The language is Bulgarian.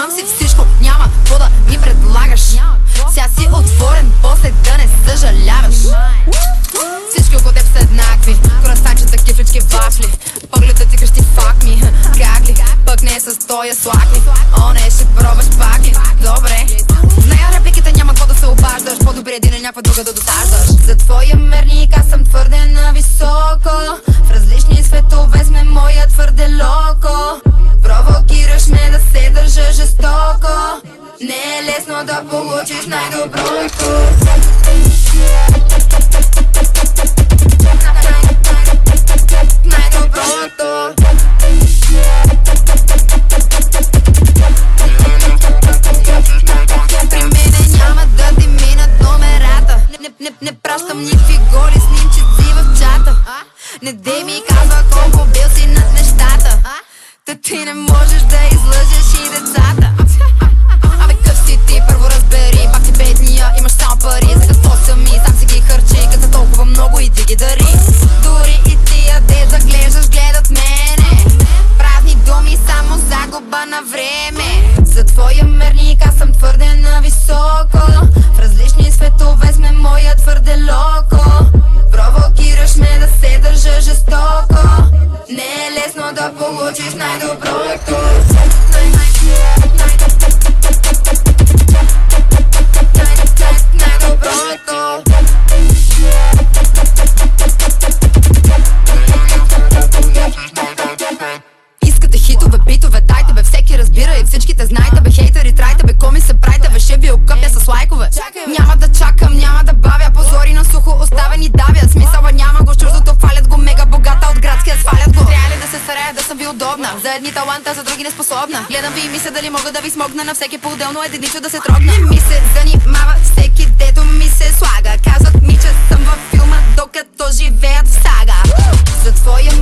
Имам си всичко, няма какво да ми предлагаш. Сега си отворен, после да не съжаляваш. Всички около теб са еднакви, круасанчета, кифлички, вафли. Погледът ти крещи fuck me, как ли? Пък не е с тоя слак ли? О не, ще пробваш пак ли? Добре. Зная репликите, няма какво да се обаждаш. По-добре един или някаква друга да досаждаш. За твоя мерник аз съм твърде нависоко. В различни светове сме моя твърде локо. Провокираш ме да се държа жестоко. Не е лесно да получиш най-доброто. Най-доброто. При мене няма да ти минат номерата. Не пращам никакви голи снимчици в чата. Не дей ми казва колко бил си над нещата. Та ти не можеш да излъжеш и децата. Абе къв си ти, първо разбери. Пак ти бедния, имаш само пари. За какво сами, сам си ги хърчи. Като толкова много и ти ги дари. Дори и тия де заглеждаш, гледат мене. Празни думи, само загуба на време. За твоя мерник аз съм твърде нависоко. В различни светове сме моя твърде локо. Провокираш ме да се държа жестоко. Не е лесно да получиш най-доброто. Най-доброто. Искате хитове, битове, дайте бе, всеки разбира и всичките знаете бе, хейтери, трайте бе, коми се прайте бе, ще ви окъпя с лайкове. Няма да чакам, няма да бавя, позори на сухо оставени давят. Смисъла няма го, чуждото фалят го, мега богата от градския свалят го. Трябва ли да се старая да съм ви удобна? За едни таланта, за други неспособна. Гледам ви и мисля дали мога да ви смогна на всеки по-отделно единично да се трогна. Не ми се занимава всеки, дето ми се слага. Казват ми, че съм във филма, докато живеят в сага. За твоя